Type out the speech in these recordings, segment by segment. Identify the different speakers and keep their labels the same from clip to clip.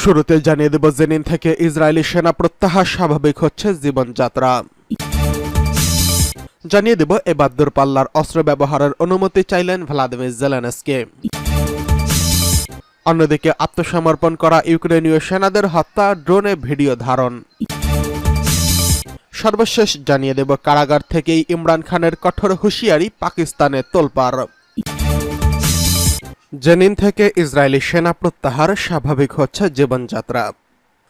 Speaker 1: শুরুতে জানিয়ে দেব, জেনিন থেকে ইসরায়েলি সেনা প্রত্যাহার স্বাভাবিক হচ্ছে জীবনযাত্রা। জানিয়ে দেব, এবার দূরপাল্লার অস্ত্র ব্যবহারের অনুমতি চাইলেন ভ্লাদিমির জেলেনস্কি। অন্যদিকে আত্মসমর্পণ করা ইউক্রেনীয় সেনাদের হত্যা, ড্রোনে ভিডিও ধারণ। সর্বশেষ জানিয়ে দেব, কারাগার থেকেই ইমরান খানের কঠোর হুঁশিয়ারি, পাকিস্তানে তোলপাড়। জেনিন থেকে ইসরায়েলি সেনা প্রত্যাহার স্বাভাবিক হচ্ছে জীবনযাত্রা।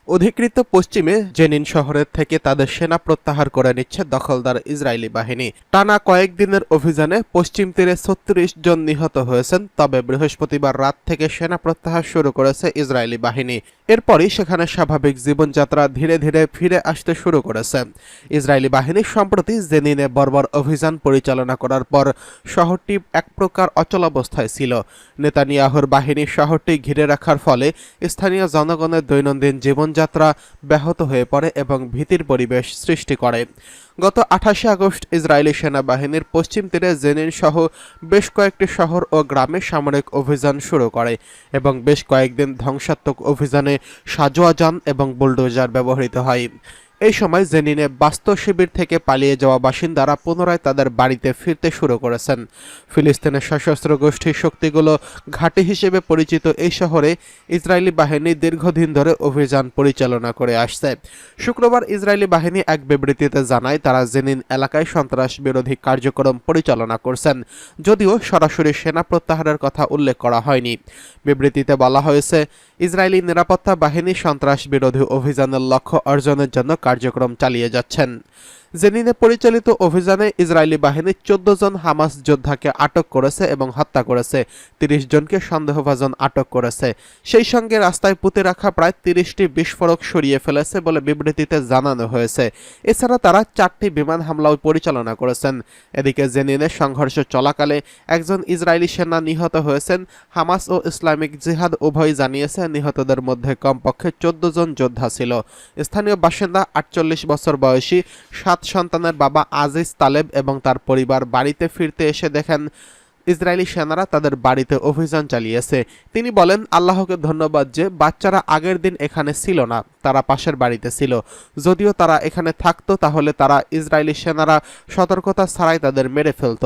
Speaker 1: অধিকৃত পশ্চিমে জেনিন শহরের থেকে তাদের সেনা প্রত্যাহার করে নিচ্ছে দখলদার ইসরায়েলি বাহিনী। টানা কয়েকদিনের অভিযানে পশ্চিম তীরে ৩৬ জন নিহত হয়েছেন। তবে বৃহস্পতিবার রাত থেকে সেনা প্রত্যাহার শুরু করেছে ইসরায়েলি বাহিনী। এরপরই সেখানে স্বাভাবিক জীবনযাত্রা ধীরে ধীরে ফিরে আসতে শুরু করেছে। ইসরায়েলি বাহিনী সম্প্রতি জেনিনে বর্বর অভিযান পরিচালনা করার পর শহরটি এক প্রকার অচলাবস্থায় ছিল। নেতানিয়াহুর বাহিনী শহরটি ঘিরে রাখার ফলে স্থানীয় জনগণের দৈনন্দিন জীবনযাত্রা ব্যাহত হয়ে পড়ে এবং ভীতির পরিবেশ সৃষ্টি করে। গত ২৮ আগস্ট ইসরায়েলি সেনাবাহিনীর পশ্চিম তীরে জেনিন সহ বেশ কয়েকটি শহর ও গ্রামে সামরিক অভিযান শুরু করে এবং বেশ কয়েকদিন ধ্বংসাত্মক অভিযানে সাঁজোয়া যান এবং বুলডোজার ব্যবহৃত হয়। এই সময় জেনিনে বাস্তু শিবির থেকে পালিয়ে যাওয়া বাসিন্দারা পুনরায় তাদের বাড়িতে ফিরতে শুরু করেছেন। ফিলিস্তিনের সশস্ত্র গোষ্ঠীর শক্তিগুলো ঘাঁটি হিসেবে পরিচিত এই শহরে ইসরায়েলি বাহিনী দীর্ঘদিন ধরে অভিযান পরিচালনা করে আসছে। শুক্রবার ইসরায়েলি বাহিনী এক বিবৃতিতে জানায়, তারা জেনিন এলাকায় সন্ত্রাস বিরোধী কার্যক্রম পরিচালনা করছেন, যদিও সরাসরি সেনা প্রত্যাহারের কথা উল্লেখ করা হয়নি। বিবৃতিতে বলা হয়েছে, ইসরায়েলি নিরাপত্তা বাহিনী সন্ত্রাস বিরোধী অভিযানের লক্ষ্য অর্জনের জন্য কার্যক্রম চালিয়ে যাচ্ছেন। জেনিনে পরিচালিত অভিযানে ইসরায়েলি বাহিনী ১৪ জন হামাস যোদ্ধাকে আটক করেছে এবং হত্যা করেছে। ৩০ জনকে সন্দেহভাজন আটক করেছে। সেই সঙ্গে রাস্তায় পুঁতে রাখা প্রায় ৩০টি বিস্ফোরক সরিয়ে ফেলেছে বলে বিবৃতিতে জানানো হয়েছে। এছাড়া তারা ৪টি বিমান হামলাও পরিচালনা করেছেন। এদিকে জেনিনে সংঘর্ষ চলাকালে একজন ইসরায়েলি সেনা নিহত হয়েছেন। হামাস ও ইসলামিক জিহাদ উভয়ই জানিয়েছে, নিহতদের মধ্যে কমপক্ষে ১৪ জন যোদ্ধা ছিল। স্থানীয় বাসিন্দা ৪৮ বছর বয়সী ৭ সন্তানের বাবা আজিজ তালেব এবং তার পরিবার বাড়িতে ফিরতে এসে দেখেন ইসরায়েলি সেনারা তাদের বাড়িতে অভিযান চালিয়েছে। তিনি বলেন, আল্লাহকে ধন্যবাদ যে বাচ্চারা আগের দিন এখানে ছিল না, তারা পাশের বাড়িতে ছিল। যদিও তারা এখানে থাকতো তাহলে তারা ইসরায়েলি সেনারা সতর্কতা ছাড়াই তাদের মেরে ফেলত।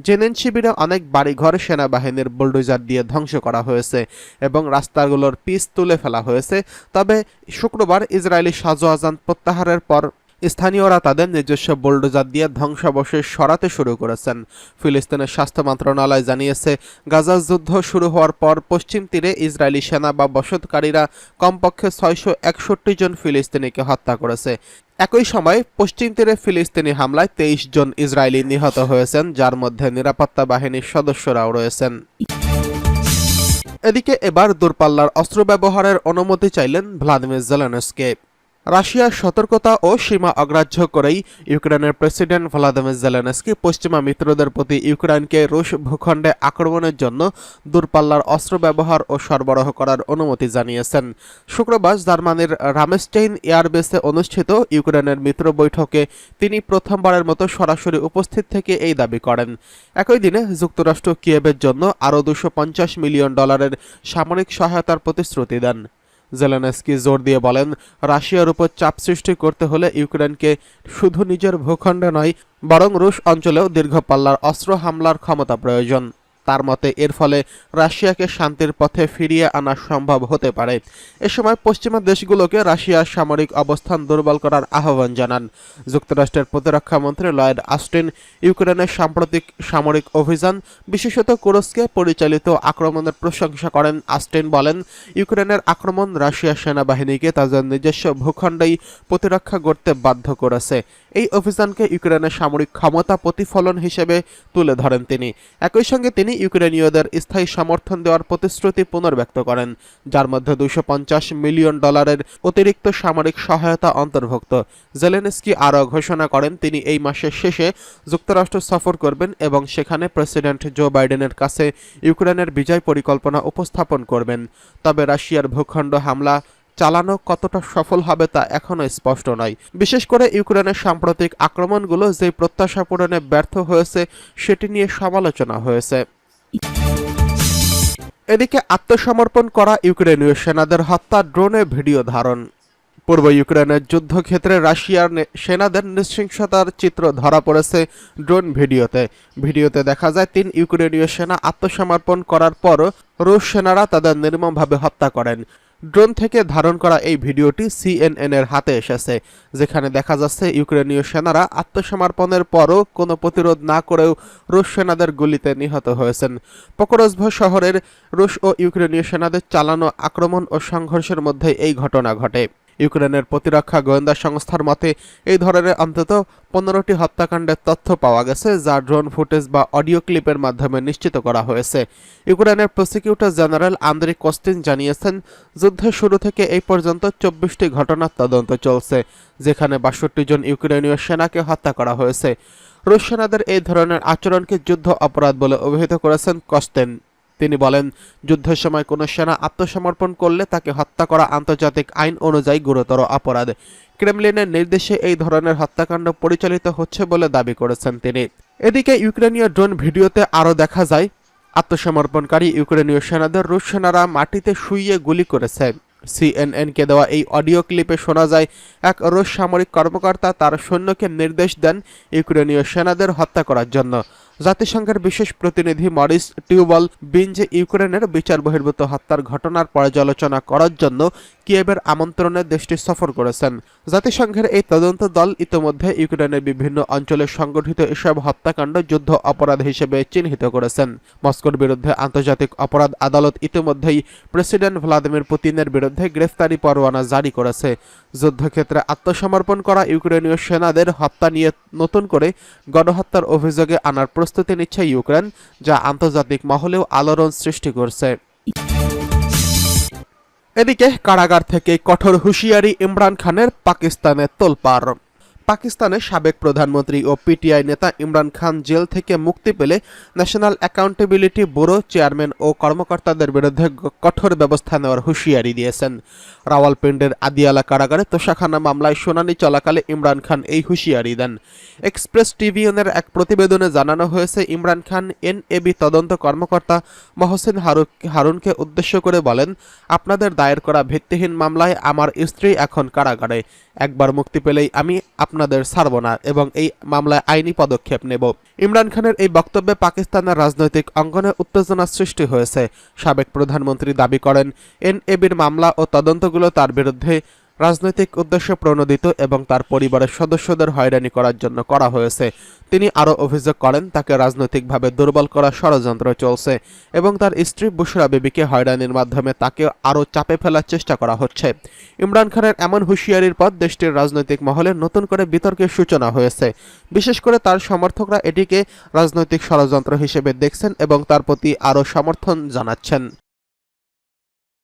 Speaker 1: জেনিন শিবিরে অনেক বাড়িঘর সেনাবাহিনীর বুলডোজার দিয়ে ধ্বংস করা হয়েছে এবং রাস্তাগুলোর পিচ তুলে ফেলা হয়েছে। তবে শুক্রবার ইসরায়েলি সাঁজোয়া যান প্রত্যাহারের পর স্থানীয়রা তাদের নিজস্ব বুলডোজার দিয়ে ধ্বংসাবশেষ সরাতে শুরু করেছেন। ফিলিস্তিনের স্বাস্থ্য মন্ত্রণালয় জানিয়েছে, গাজা যুদ্ধ শুরু হওয়ার পর পশ্চিম তীরে ইসরায়েলি সেনা বা বসতকারীরা কমপক্ষে ৬৬১ জন ফিলিস্তিনিকে হত্যা করেছে। একই সময় পশ্চিম তীরে ফিলিস্তিনি হামলায় ২৩ জন ইসরায়েলি নিহত হয়েছেন, যার মধ্যে নিরাপত্তা বাহিনীর সদস্যরাও রয়েছেন। এদিকে এবার দূরপাল্লার অস্ত্র ব্যবহারের অনুমতি চাইলেন ভ্লাদিমির জেলেনস্কি। রাশিয়ার সতর্কতা ও সীমা অগ্রাহ্য করেই ইউক্রেনের প্রেসিডেন্ট ভ্লাদিমির জেলেনস্কি পশ্চিমা মিত্রদের প্রতি ইউক্রেনকে রুশ ভূখণ্ডে আক্রমণের জন্য দূরপাল্লার অস্ত্র ব্যবহার ও সরবরাহ করার অনুমতি জানিয়েছেন। শুক্রবার জার্মানির রামেস্টেইন এয়ারবেসে অনুষ্ঠিত ইউক্রেনের মিত্র বৈঠকে তিনি প্রথমবারের মতো সরাসরি উপস্থিত থেকে এই দাবি করেন। একই দিনে যুক্তরাষ্ট্র কিয়েভের জন্য আরও $250 মিলিয়ন সামরিক সহায়তার প্রতিশ্রুতি দেন। জেলেনস্কি জোর দিয়ে বলেন, রাশিয়ার উপর চাপ সৃষ্টি করতে হলে ইউক্রেনকে শুধু নিজের ভূখণ্ডে নয়, বরং রুশ অঞ্চলেও দীর্ঘপাল্লার অস্ত্র হামলার ক্ষমতা প্রয়োজন। তার মতে এর ফলে রাশিয়াকে শান্তির পথে ফিরিয়ে আনা সম্ভব হতে পারে। এ সময় পশ্চিমা দেশগুলোকে রাশিয়ার সামরিক অবস্থান দুর্বল করার আহ্বান জানান। যুক্তরাষ্ট্রের প্রতিরক্ষামন্ত্রী লয়েড অস্টিন ইউক্রেনের সাম্প্রতিক সামরিক অভিযান, বিশেষত কুরস্কে পরিচালিত আক্রমণের প্রশংসা করেন। অস্টিন বলেন, ইউক্রেনের আক্রমণ রাশিয়ার সেনাবাহিনীকে তাদের নিজস্ব ভূখণ্ডেই প্রতিরক্ষা করতে বাধ্য করেছে। এই অভিযানকে ইউক্রেনের সামরিক ক্ষমতা প্রতিফলন হিসেবে তুলে ধরেন তিনি। একই সঙ্গে তিনি ইউক্রেনীয়দের স্থায়ী সমর্থন দেওয়ার প্রতিশ্রুতি পুনর্ব্যক্ত করেন, যার মধ্যে $250 মিলিয়ন অতিরিক্ত সামরিক সহায়তা অন্তর্ভুক্ত। জেলেনস্কি আরও ঘোষণা করেন, তিনি এই মাসের শেষে যুক্তরাষ্ট্র সফর করবেন এবং সেখানে প্রেসিডেন্ট জো বাইডেনের কাছে ইউক্রেনের বিজয় পরিকল্পনা উপস্থাপন করবেন। তবে রাশিয়ার ভূখণ্ড হামলা চালানো কতটা সফল হবে তা এখনো স্পষ্ট নয়। বিশেষ করে ইউক্রেনের সাম্প্রতিক আক্রমণগুলো যে প্রত্যাশা পূরণে ব্যর্থ হয়েছে সেটি নিয়ে সমালোচনা হয়েছে। এদিকে আত্মসমর্পণ করা ইউক্রেনীয় সেনাদের হত্যা ড্রোনে ভিডিও ধারণ। পূর্ব ইউক্রেনের যুদ্ধক্ষেত্রে রাশিয়ার সেনাদের নৃশংসতার চিত্র ধরা পড়েছে ড্রোন ভিডিওতে। ভিডিওতে দেখা যায় 3 ইউক্রেনীয় সেনা আত্মসমর্পণ করার পর রুশ সেনারা তাদের নির্মমভাবে হত্যা করেন। ড্রোন থেকে ধারণ করা এই ভিডিওটি CNN এর হাতে এসেছে, যেখানে দেখা যাচ্ছে ইউক্রেনীয় সেনারা আত্মসমর্পণের পরও কোনো প্রতিরোধ না করেও রুশ সেনাদের গুলিতে নিহত হয়েছেন। পকরোভ্য শহরের রুশ ও ইউক্রেনীয় সেনাদের চালানো আক্রমণ ও সংঘর্ষের মধ্যে এই ঘটনা ঘটে। ইউক্রেনের প্রতিরক্ষা গোয়েন্দা সংস্থার মতে এই ধরনের অন্তত 15টি হত্যাকাণ্ডের তথ্য পাওয়া গেছে, যা ড্রোন ফুটেজ বা অডিও ক্লিপের মাধ্যমে নিশ্চিত করা হয়েছে। ইউক্রেনের প্রসিকিউটর জেনারেল আন্দ্রি কস্টিন জানিয়েছেন, যুদ্ধের শুরু থেকে এই পর্যন্ত 24টি ঘটনার তদন্ত চলছে, যেখানে 62 জন ইউক্রেনীয় সেনাকে হত্যা করা হয়েছে। রুশ সেনাদের এই ধরনের আচরণকে যুদ্ধ অপরাধ বলে অভিহিত করেছেন কস্টিন। তিনি বলেন, যুদ্ধের সময় কোনো সেনা আত্মসমর্পণ করলে তাকে হত্যা করা আন্তর্জাতিক আইন অনুযায়ী গুরুতর অপরাধ। ক্রেমলিনের নির্দেশে এই ধরনের হত্যাকাণ্ড পরিচালিত হচ্ছে বলে দাবি করেছেন তিনি। এদিকে ইউক্রেনীয় ড্রোন ভিডিওতে আরও দেখা যায় আত্মসমর্পণকারী ইউক্রেনীয় সেনাদের রুশ সেনারা মাটিতে শুইয়ে গুলি করেছে। CNN-কে দেওয়া এই অডিও ক্লিপে শোনা যায় এক রুশ সামরিক কর্মকর্তা তার সৈন্যকে নির্দেশ দেন ইউক্রেনীয় সেনাদের হত্যা করার জন্য। জাতিসংঘের বিশেষ প্রতিনিধি মরিস টিউবল বিঞ্জে ইউক্রেনের বিচার বহির্ভূত হত্যার ঘটনার পর্যালোচনা করার জন্য কিয়েভের আমন্ত্রণে দেশটি সফর করেছেন। জাতিসংঘের এই তদন্ত দল ইতোমধ্যে ইউক্রেনের বিভিন্ন অঞ্চলে সংগঠিত এসব হত্যাকাণ্ড যুদ্ধ অপরাধ হিসেবে চিহ্নিত করেছেন। মস্কোর বিরুদ্ধে আন্তর্জাতিক অপরাধ আদালত ইতিমধ্যেই প্রেসিডেন্ট ভ্লাদিমির পুতিনের বিরুদ্ধে গ্রেফতারি পরোয়ানা জারি করেছে। যুদ্ধক্ষেত্রে আত্মসমর্পণ করা ইউক্রেনীয় সেনাদের হত্যা নিয়ে নতুন করে গণহত্যার অভিযোগে আনার প্রস্তুতি নিচ্ছে ইউক্রেন, যা আন্তর্জাতিক মহলেও আলোড়ন সৃষ্টি করছে। এদিকে কারাগার থেকে কঠোর হুঁশিয়ারি ইমরান খানের, পাকিস্তানে তোলপাড়। পাকিস্তানের সাবেক প্রধানমন্ত্রী ও পিটিআই নেতা ইমরান খান জেল থেকে মুক্তি পেলে ন্যাশনাল অ্যাকাউন্টেবিলিটি ব্যুরো চেয়ারম্যান ও কর্মকর্তাদের বিরুদ্ধে কঠোর ব্যবস্থা নেওয়ার হুঁশিয়ারি দিয়েছেন। রাওয়ালপিন্ডির আদিয়ালা কারাগারে তোষাখানা মামলায় শুনানি চলাকালে ইমরান খান এই হুঁশিয়ারি দেন। এক্সপ্রেস টিভিএনের এক প্রতিবেদনে জানানো হয়েছে, ইমরান খান NAB তদন্ত কর্মকর্তা মহসিন হারুনকে উদ্দেশ্য করে বলেন, আপনাদের দায়ের করা ভিত্তিহীন মামলায় আমার স্ত্রী এখন কারাগারে। একবার মুক্তি পেলেই আমি আপনাদের ছাড়ব না এবং এই মামলায় আইনি পদক্ষেপ নেব। ইমরান খানের এই বক্তব্যে পাকিস্তানের রাজনৈতিক অঙ্গনে উত্তেজনা সৃষ্টি হয়েছে। সাবেক প্রধানমন্ত্রী দাবি করেন, NABর মামলা ও তদন্তগুলো তার বিরুদ্ধে রাজনৈতিক উদ্দেশ্যে প্রণোদিত এবং তার পরিবারের সদস্যদের হয়রানি করার জন্য করা হয়েছে। তিনি আরও অভিযোগ করেন, তাকে রাজনৈতিকভাবে দুর্বল করার ষড়যন্ত্র চলছে এবং তার স্ত্রী বুশরা বিবিকে হয়রানির মাধ্যমে তাকে আরও চাপে ফেলার চেষ্টা করা হচ্ছে। ইমরান খানের এমন হুঁশিয়ারির পর দেশটির রাজনৈতিক মহলে নতুন করে বিতর্কের সূচনা হয়েছে। বিশেষ করে তার সমর্থকরা এটিকে রাজনৈতিক ষড়যন্ত্র হিসেবে দেখছেন এবং তার প্রতি আরও সমর্থন জানাচ্ছেন।